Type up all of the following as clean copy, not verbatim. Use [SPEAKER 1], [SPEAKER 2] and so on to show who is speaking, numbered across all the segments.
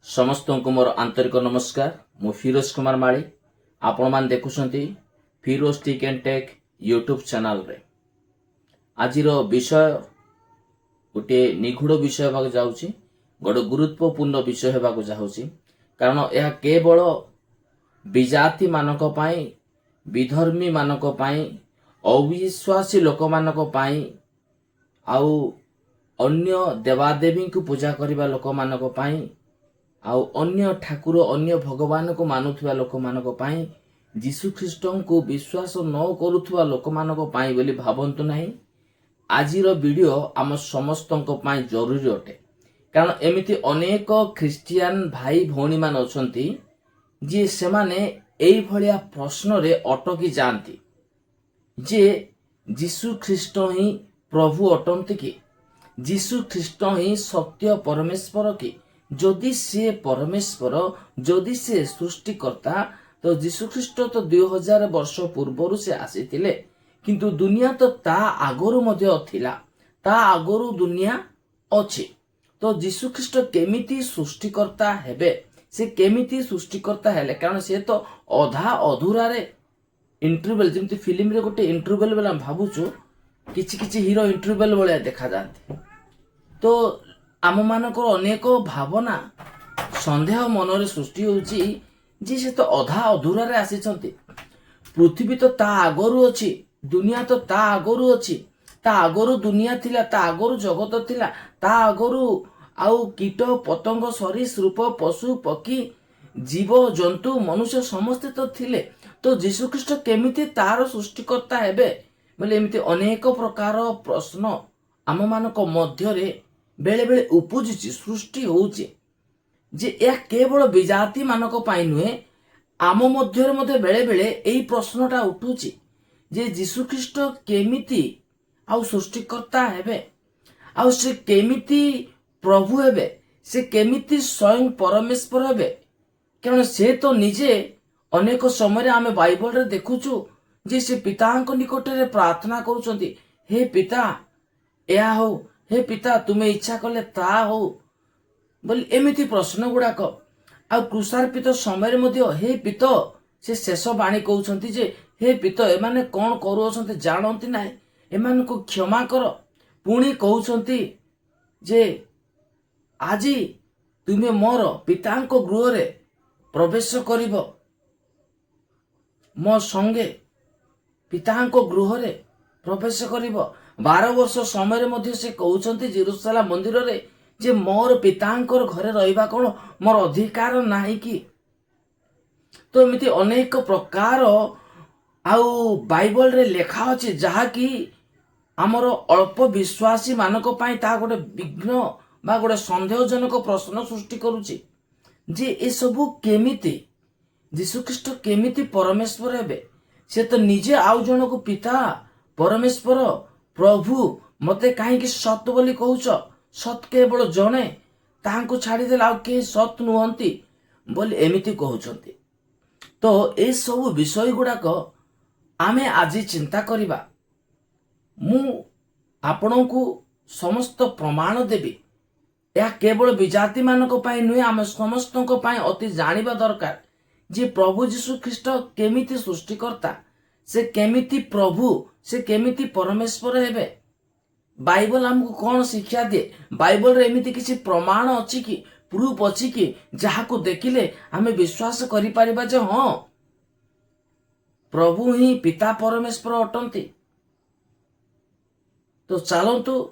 [SPEAKER 1] समस्त को मोर आंतरिक नमस्कार। मु फिरोज कुमार माली। आपण मान देखुछंती Firoz tech and tech YouTube channel रे। आजिर विषय गोटे निगूढ़ विषय होगा जाउची, गोटे गुरुत्वपूर्ण विषय होगा जाउची, कारण यह केवल विजाति मानक पाई, विधर्मी मानक पाई, अविश्वासी लोक मानक पाई, आउ अन्य देवादेवी को पूजा करिबा लोक मानक पाई, आउ अन्य ठाकुर अन्य भगवान को मानुथुवा लोक मानक पाई, जीशु ख्रीष्ट को विश्वास न करुथुवा लोक मानक पाई बोली भाबंतु नहीं। आजिर वीडियो आम समस्त जरूरी अटे, कारण एमिति अनेक ख्रिस्टियन भाई भौणी मान अछंती जे सेमाने एई भलिया प्रश्न रे अटकी जाती जे जीशु ख्रीष्ट ही प्रभु अटंती कि, जीशु ख्रीष्ट ही सत्य परमेश्वर कि, जदि से परमेश्वर, जदि से सृष्टिकर्ता, तो जीशु ख्रीष्ट तो 2000 वर्ष पूर्वर से आसीथिले, किंतु दुनिया तो ता आगरु मध्य थिला, ता आगरु दुनिया अछि। तो जीशु ख्रीष्ट केमिति सृष्टिकर्ता हेबे, से केमिति सृष्टिकर्ता हेले, कारण से तो अधा अधूरा रे इंटरवल, जेमति फिल्म रे गोटे इंटरवल बेला भाबुछु किछि किछि हीरो इंटरवल भलिया देखा जाते। तो आम मानकर अनेक भावना संदेह मनरे सृष्टि होउची जे से तो अधा अधूरा रे आसीचंती। पृथ्वी तो ता आगरु अछि, दुनिया तो ता आगरु अछि, ता आगरु दुनिया थिला, ता आगरु जगत थिला, ता आगरु आउ कीट पतंग सरीसृप पशु पक्षी जीव जंतु मनुष्य समस्ते तो थिले। तो जीशु ख्रीष्ट केमिति तार सृष्टिकर्ता हेबे बोले एमिति अनेक प्रकार प्रश्न आम मानक मध्य रे बेले बेले उपजुची, सृष्टि होउची जे यह केवल विजाति मानक पाई नुहे, आम मध्य मध्य बेले बेले एई प्रश्नटा उठुची जे जीशु ख्रीष्ट केमिति आउ सृष्टिकर्ता हेबे, आउ से केमिति प्रभु हेबे, से केमिति स्वयं परमेश्वर हेबे। कारण से तो निजे अनेक समय आमे बाइबल रे देखुछु जे से पितांक निकट रे प्रार्थना करूचंती, हे पिता या हो, हे पिता तुम्हें इच्छा कले ता हो बोली एमिति प्रश्न गुड़ाक। आ क्रुशार्पित समय मध्य हे पित से शेष बाणी कहउछंती जे हे पित एमाने कौन करूछंती जानंती नाही, एमान को क्षमा कर। पुणी कहउछंती जे आजी तुम्हें मोर पितांक गृह रे प्रवेश करिब, मो संगे पितांक गृह रे प्रवेश करिब। 12 वर्ष समय मध्य से कहउछंती जेरूशलेम मंदिर रे जे मोर पितांकर घरे रहिबा कोन मोर अधिकार नाही कि। तो एमिति अनेक प्रकार आउ बाइबल रे लेखा अछि जहा कि हमर अल्प विश्वासी मानक पई ता गोटे विघ्न बा गोटे संदेहजनक प्रश्न सृष्टि करूची जे ए सबु केमिति जीशु ख्रीष्ट केमिति परमेश्वर हेबे। से तो निजे आउ जनक पिता परमेश्वर प्रभु मते कहीं सत बोली कहूच, सत केवल जने तांको छाड़ी देला आउ के सत नुहंती बोली एमिति कहउचंती। तो ए सब विषय गुड़ाक आमे आज चिंता करिबा। मु आपनों समस्त प्रमाण देवी, यह केवल विजाति मानक पाई नुहे, आम समस्त अति जानिबा दरकार जे प्रभु जीशु ख्रीष्ट केमिति सृष्टिकर्ता, से केमिति प्रभु, से केमिति परमेश्वर हेबे। बाइबल हमको कौन शिक्षा दे, बाइबल रे एमिति किसी प्रमाण अछि कि, प्रूफ अछि कि जहाको देखिले हमें विश्वास करि परिबा जे हां प्रभु ही पिता परमेश्वर अटंती। तो चलंतु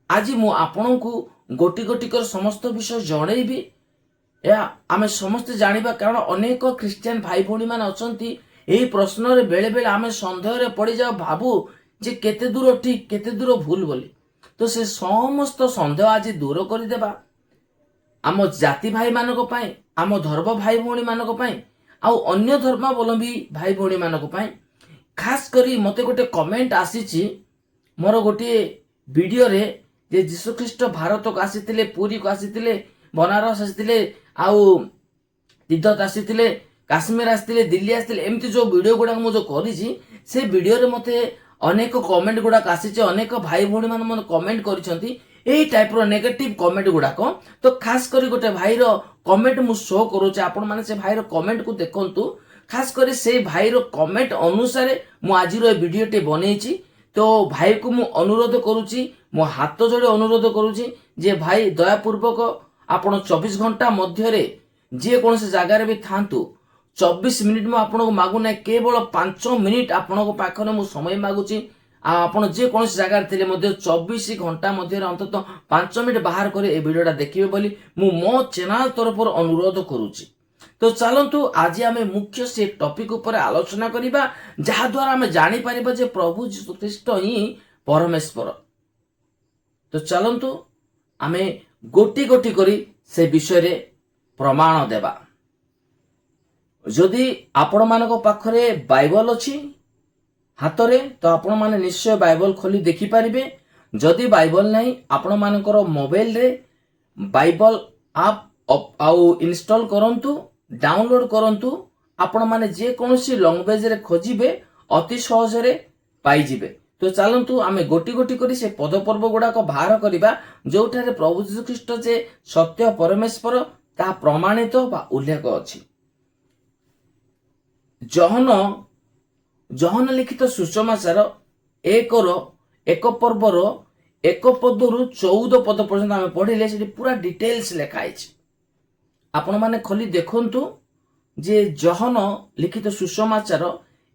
[SPEAKER 1] आज मु आपन को गोटी गोटी कर समस्त विषय जणैबी, या आमे समस्त जानिबा। कारण अनेक ख्रिस्टियन भाई भौणी मान अछंती एही प्रश्न रे बेले बेले आमे संदेह रे पड़ी जाऊ, भाबू जे केते दूर ठीक केते दूर भूल बोली। तो से समस्त संदेह आज दूर कर देबा आम जाति भाई मानक पाई, आम धर्म भाई भौणी मानक पाई, आउ अन्य धर्मावलंबी भाई भौणी मानक पाई। खास करी मते गोटे कमेंट आसीची मोर गोटे वीडियो रे जे जीशु ख्रीष्ट भारत को आसीथिले, पुरी को आसीथिले, बनारस आसीथिले, आउ तीर्थ आसीथिले, काश्मीर आसीथिले, दिल्ली आसीथिले, एमती जो वीडियो गुडा मु जो करिछि से वीडियो रे मते अनेक कमेंट गुडा आसीचे। अनेक भाई भौणी मान कमेंट करिसंती এই টাইପ୍ର ନେଗେଟିଭ କମେଣ୍ଟ ଗୁଡାକ। ତ ଖାସ କରି ଗୋଟେ ଭାଇର କମେଣ୍ଟ ମୁଁ ଶୋ କରୁଛି, ଆପଣ ମାନେ ସେ ଭାଇର କମେଣ୍ଟକୁ ଦେଖନ୍ତୁ। ଖାସ କରି ସେଇ ଭାଇର କମେଣ୍ଟ ଅନୁସାରେ ମୁଁ ଆଜିର ଏ ଭିଡିଓଟି ବନେଇଛି। ତ ଭାଇକୁ ମୁଁ ଅନୁରୋଧ କରୁଛି, ମୋ ହାତ ଯୋଡି ଅନୁରୋଧ କରୁଛି ଯେ ଭାଇ ଦୟାପୂର୍ବକ ଆପଣ 24 ଘଣ୍ଟା ମଧ୍ୟରେ ଯେକୌଣସି ଜାଗାରେ ବି ଥାନ୍ତୁ, 24 ମିନିଟ୍ ମୁଁ ଆପଣଙ୍କୁ ମାଗୁନାହିଁ, କେବଳ 5 ମିନିଟ୍ ଆପଣଙ୍କ ପାଖରେ ମୁଁ ସମୟ ମାଗୁଛି। ଆଉ ଆପଣ ଯେକୌଣସି ଜାଗାରେ ଥିଲେ ମଧ୍ୟ 24 ଘଣ୍ଟା ମଧ୍ୟରେ ଅନ୍ତତଃ 5 ମିନିଟ୍ ବାହାର କରି ଏ ଭିଡିଓଟା ଦେଖିବେ ବୋଲି ମୁଁ ମୋ ଚ୍ୟାନେଲ ତରଫରୁ ଅନୁରୋଧ କରୁଛି। ତ ଚାଲନ୍ତୁ ଆଜି ଆମେ ମୁଖ୍ୟ ସେ ଟପିକ ଉପରେ ଆଲୋଚନା କରିବା, ଯାହାଦ୍ୱାରା ଆମେ ଜାଣିପାରିବା ଯେ ପ୍ରଭୁ ଯୀଶୁଖ୍ରୀଷ୍ଟ ହିଁ ପରମେଶ୍ୱର। ତ ଚାଲନ୍ତୁ ଆମେ ଗୋଟି ଗୋଟି କରି ସେ ବିଷୟରେ ପ୍ରମାଣ ଦେବା। ଯଦି ଆପଣମାନଙ୍କ ପାଖରେ ବାଇବଲ ଅଛି ହାତରେ, ତ ଆପଣମାନେ ନିଶ୍ଚୟ ବାଇବଲ ଖୋଲି ଦେଖିପାରିବେ। ଯଦି ବାଇବଲ ନାହିଁ, ଆପଣମାନଙ୍କର ମୋବାଇଲରେ ବାଇବଲ ଆପ୍ ଆଉ ଇନଷ୍ଟଲ କରନ୍ତୁ, ଡାଉନଲୋଡ କରନ୍ତୁ। ଆପଣମାନେ ଯେକୌଣସି ଲାଙ୍ଗୁଏଜରେ ଖୋଜିବେ ଅତି ସହଜରେ ପାଇଯିବେ। ତ ଚାଲନ୍ତୁ ଆମେ ଗୋଟି ଗୋଟି କରି ସେ ପଦପର୍ବ ଗୁଡାକ ବାହାର କରିବା, ଯୋଉଠାରେ ପ୍ରଭୁ ଯୀଶୁଖ୍ରୀଷ୍ଟ ଯେ ସତ୍ୟ ପରମେଶ୍ୱର ତାହା ପ୍ରମାଣିତ ବା ଉଲ୍ଲେଖ ଅଛି। ଜହନ ଲିଖିତ ସୁସମାଚାର 1 ପର୍ବର 1 ପଦରୁ 14 ପଦ ପର୍ଯ୍ୟନ୍ତ ଆମେ ପଢିଲେ ସେଠି ପୁରା ଡିଟେଲ୍ସ ଲେଖା ହେଇଛି। ଆପଣ ମାନେ ଖୋଲି ଦେଖନ୍ତୁ ଯେ ଜହନ ଲିଖିତ ସୁସମାଚାର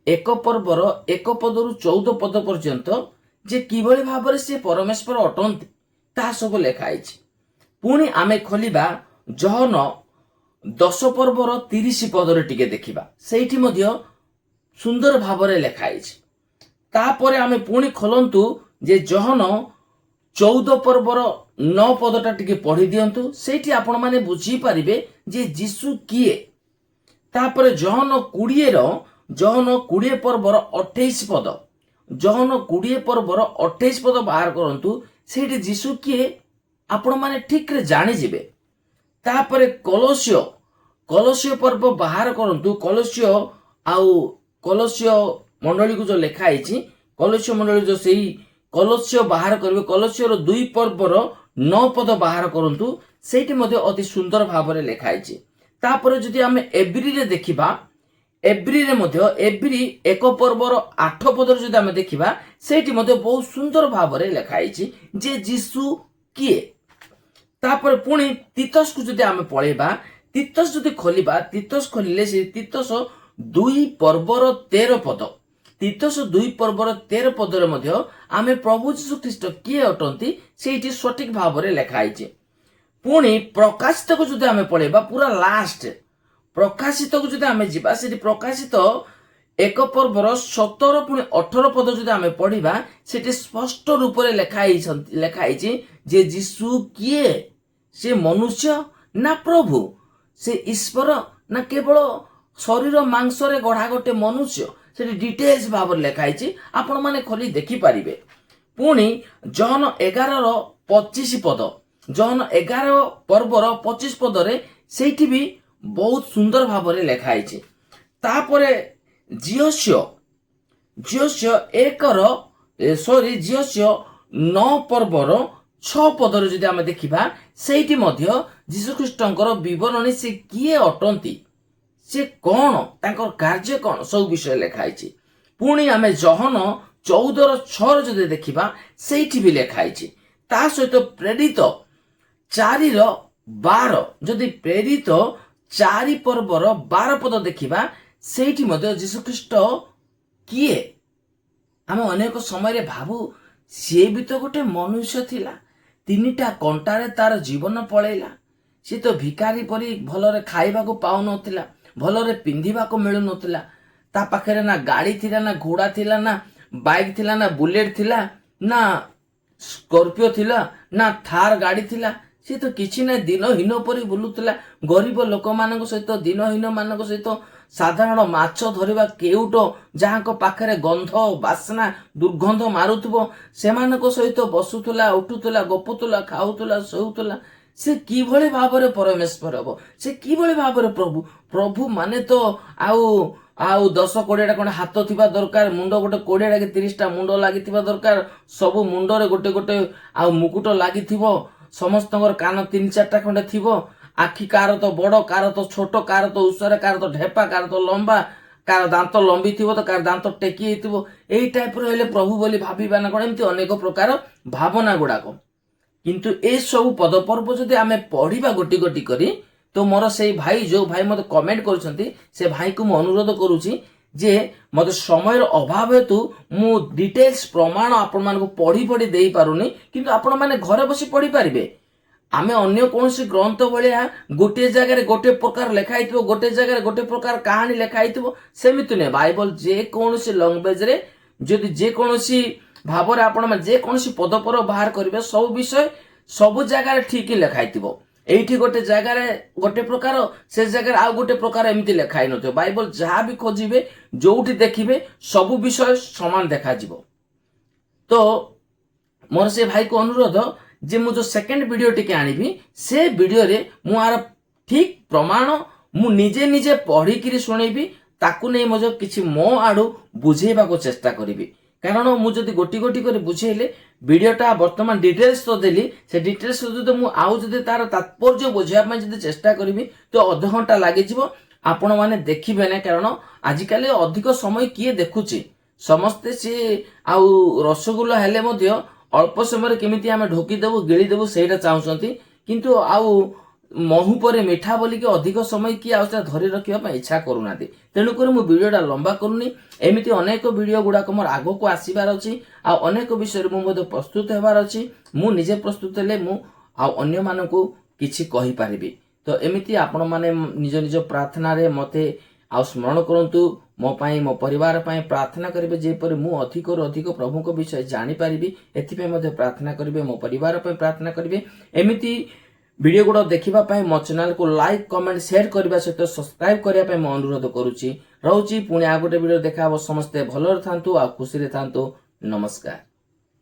[SPEAKER 1] 1 ପର୍ବର 1 ପଦରୁ 14 ପଦ ପର୍ଯ୍ୟନ୍ତ ଯେ କିଭଳି ଭାବରେ ସେ ପରମେଶ୍ୱର ଅଟନ୍ତି ତାହା ସବୁ ଲେଖା ହେଇଛି। ପୁଣି ଆମେ ଖୋଲିବା ଜହନ 10 ପର୍ବର 30 ପଦରେ ଟିକେ ଦେଖିବା, ସେଇଠି ମଧ୍ୟ ସୁନ୍ଦର ଭାବରେ ଲେଖା ହେଇଛି। ତାପରେ ଆମେ ପୁଣି ଖୋଲନ୍ତୁ ଯେ ଜହନ 14 ପର୍ବର 9 ପଦଟା ଟିକେ ପଢି ଦିଅନ୍ତୁ, ସେଇଠି ଆପଣ ମାନେ ବୁଝିପାରିବେ ଯେ ଯୀଶୁ କିଏ। ତାପରେ ଜହନ 20 ପର୍ବର 28 ପଦ, ଜହନ 20 ପର୍ବର 28 ପଦ ବାହାର କରନ୍ତୁ, ସେଇଠି ଯୀଶୁ କିଏ ଆପଣ ମାନେ ଠିକରେ ଜାଣିଯିବେ। ତାପରେ କଲୋସିୟ ପର୍ବ ବାହାର କରନ୍ତୁ, କଲୋସିୟ ମଣ୍ଡଳୀକୁ ଯୋଉ ଲେଖା ହେଇଛି, କଲୋସିୟ ମଣ୍ଡଳୀ ଯୋଉ ସେଇ କଲୋସିୟ ବାହାର କରିବେ, କଲୋସିୟର 2 ପର୍ବର 9 ପଦ ବାହାର କରନ୍ତୁ, ସେଇଠି ମଧ୍ୟ ଅତି ସୁନ୍ଦର ଭାବରେ ଲେଖା ହେଇଛି। ତାପରେ ଯଦି ଆମେ ଏବ୍ରିରେ ଦେଖିବା, ଏବ୍ରିରେ ମଧ୍ୟ ଏବ୍ରି 1 ପର୍ବର 8 ପଦରେ ଯଦି ଆମେ ଦେଖିବା, ସେଇଠି ମଧ୍ୟ ବହୁତ ସୁନ୍ଦର ଭାବରେ ଲେଖା ହେଇଛି ଯେ ଯୀଶୁ କିଏ। ତାପରେ ପୁଣି ତିତସକୁ ଯଦି ଆମେ ପଳେଇବା, ତିତସ ଯଦି ଖୋଲିବା, ତିତସ ଖୋଲିଲେ ସେ ତିତସ 2 ପର୍ବର 13 ପଦ, ତିତସ 2 ପର୍ବର 13 ପଦରେ ମଧ୍ୟ ଆମେ ପ୍ରଭୁ ଯୀଶୁଖ୍ରୀଷ୍ଟ କିଏ ଅଟନ୍ତି ସେଇଠି ସଠିକ ଭାବରେ ଲେଖା ହେଇଛି। ପୁଣି ପ୍ରକାଶିତକୁ ଯଦି ଆମେ ପଳେଇବା, ପୁରା ଲାଷ୍ଟ ପ୍ରକାଶିତକୁ ଯଦି ଆମେ ଯିବା, ସେଠି ପ୍ରକାଶିତ 1 ପର୍ବର 17 ପୁଣି 18 ପଦ ଯଦି ଆମେ ପଢିବା, ସେଠି ସ୍ପଷ୍ଟ ରୂପରେ ଲେଖା ହେଇଛି ଯେ ଯୀଶୁ କିଏ, ସେ ମନୁଷ୍ୟ ନା ପ୍ରଭୁ, ସେ ଈଶ୍ୱର ନା କେବଳ ଶରୀର ମାଂସରେ ଗଢା ଗୋଟେ ମନୁଷ୍ୟ, ସେଠି ଡିଟେଲ୍ସ ଭାବରେ ଲେଖା ହେଇଛି, ଆପଣ ମାନେ ଖୋଲି ଦେଖିପାରିବେ। ପୁଣି ଜହନ 11ର 25 ପଦ, ଜହନ 11 ପର୍ବର 25 ପଦରେ ସେଇଠି ବି ବହୁତ ସୁନ୍ଦର ଭାବରେ ଲେଖା ହେଇଛି। ତାପରେ ଜିଓସିୟ 9 ପର୍ବର 6 ପଦରେ ଯଦି ଆମେ ଦେଖିବା, ସେଇଠି ମଧ୍ୟ ଯୀଶୁଖ୍ରୀଷ୍ଟଙ୍କର ବିବରଣୀ, ସେ କିଏ ଅଟନ୍ତି, ସେ କଣ, ତାଙ୍କର କାର୍ଯ୍ୟ କଣ, ସବୁ ବିଷୟ ଲେଖା ହେଇଛି। ପୁଣି ଆମେ ଜହନ 14ର 6 ଯଦି ଦେଖିବା, ସେଇଠି ବି ଲେଖା ହେଇଛି। ତା ସହିତ ପ୍ରେରିତ 4ର 12, ଯଦି ପ୍ରେରିତ 4 ପର୍ବର 12 ପଦ ଦେଖିବା, ସେଇଠି ମଧ୍ୟ ଯୀଶୁଖ୍ରୀଷ୍ଟ କିଏ। ଆମେ ଅନେକ ସମୟରେ ଭାବୁ ସିଏ ବି ତ ଗୋଟେ ମନୁଷ୍ୟ ଥିଲା, 3ଟା କଣ୍ଟାରେ ତାର ଜୀବନ ପଳେଇଲା, ସିଏ ତ ଭିକାରୀ ପରି ଭଲରେ ଖାଇବାକୁ ପାଉନଥିଲା, ଭଲରେ ପିନ୍ଧିବାକୁ ମିଳୁନଥିଲା, ତା ପାଖରେ ନା ଗାଡି ଥିଲା, ନା ଘୋଡା ଥିଲା, ନା ବାଇକ୍ ଥିଲା, ନା ବୁଲେଟ ଥିଲା, ନା ସ୍କର୍ପିଓ ଥିଲା, ନା ଥାର ଗାଡି ଥିଲା, ସେ ତ କିଛି ନାହିଁ, ଦିନହୀନ ପରି ବୁଲୁଥିଲା, ଗରିବ ଲୋକମାନଙ୍କ ସହିତ, ଦିନହୀନ ମାନଙ୍କ ସହିତ, ସାଧାରଣ ମାଛ ଧରିବା କେଉଟ ଯାହାଙ୍କ ପାଖରେ ଗନ୍ଧ ବାସ୍ନା ଦୁର୍ଗନ୍ଧ ମାରୁଥିବ, ସେମାନଙ୍କ ସହିତ ବସୁଥିଲା, ଉଠୁଥିଲା, ଗପୁଥିଲା, ଖାଉଥିଲା, ଶୋଉଥିଲା, से किभଳି भाବରେ परमेश्वर हब से किभଳି भाବରେ प्रभु प्रभु माने तो आउ आउ 10-20टा खंडे हाथ थिबा दरकार मुंड गोटे 20टा कि 30टा मुंड लागिथिबा दरकार सब मुंडरे गोटे गोटे आउ मुकुट लागिथिबो समस्तଙ୍କର कान 3-4टा खंडे थिबो आखि कार तो बड़ कार तो छोट कार तो उसरे कार तो ढेपा कार तो लंबा कार दांत लंबी थिबो तो कार दांत टेकी हेतिबो एई टाइप रो हेले प्रभु बोली भाबिबा ना कोन एमति अनेक प्रकार भावना गुडाको किंतु ए सब पदपर्व जदि आमे पढ़िबा गोटी गोटी करी तो मोर से भाई जो भाई मते कमेंट करछंती से भाई को मु अनुरोध करूची जे मते समय अभाव हेतु मु डिटेल्स प्रमाण आपण मान को पढ़ी पढ़ी देई पारुनी किंतु आपण माने घरे बसी पढ़ी पारिबे आमे अन्य कोनसी ग्रंथ भलिया गोटे जगह गोटे प्रकार लिखा हितबो गोटे जगह गोटे प्रकार कहानी लिखा हितबो सेमिति ने बाइबल जे कोनसी लैंग्वेज रे जदि जे कोनसी भाବରେ आपण मान जे कोनसी पदपर बाहर करिवे सब विषय सब जगह ठीक ही लिखा हितबो एठी गोटे जगह गोटे प्रकार से जगह आ गोटे प्रकार एमिति लिखा हि नथो बाइबल जहा भी खोजिबे जोउठी देखिबे सब विषय समान देखा जिवो तो मोर से भाई को अनुरोध जे मु जो सेकंड वीडियो टिके आनिबी से वीडियो रे मु आर ठीक प्रमाण मु निजे निजे पढ़ी किरी सुनेबी ताकू नै मजो किछि मो आडू बुझेबा को चेष्टा करिबी कारण मु जदि गोटी गोटी करे बुझेले वीडियोटा वर्तमान डिटेल्स तो देली से डिटेल्स जदि मु आउ जदि तार तात्पर्य बुझिया पय जदि चेष्टा करिबी तो आधा घंटा लागि जिवो आपण माने देखिबे ना कारण आजिकाली अधिक समय किए देखुची समस्ते से आउ रसगुल्ला हेले मध्य अल्प समय केमिति आमे ढोकी देबो गिळी देबो सेटा चाहुचंती किंतु आउ महू पर मिठा बोली कि अधिक समय कि आउसा धरी रखिबा पय इच्छा करूनाती तेणु कर मु वीडियोटा लंबा करूनी एमिति अनेक वीडियो गुडाक मोर आगो को आसीबार अछि आ अनेक विषय मु मते प्रस्तुत हेबार अछि मु निजे प्रस्तुत हेले मु आ अन्य मानको किछि कहि पारिबी तो एमिति आपण माने निज निज प्रार्थना रे मते आ स्मरण करंतु मो पाई मो परिवार पाई प्रार्थना करिवे जे पर मु अधिक रो अधिक प्रभु को विषय जानि पारिबी एथि पे मते प्रार्थना करिवे मो परिवार पे प्रार्थना करिवे एमिति वीडियो गुडा देखिबा पाई मो चैनल को लाइक कमेंट शेयर करबा सहित सब्सक्राइब करिया पाई मो अनुरोध करूची रहउची पुणी आ गोटे वीडियो देखाबो समस्ते भलो थांतु आ खुशी रे थांतु नमस्कार।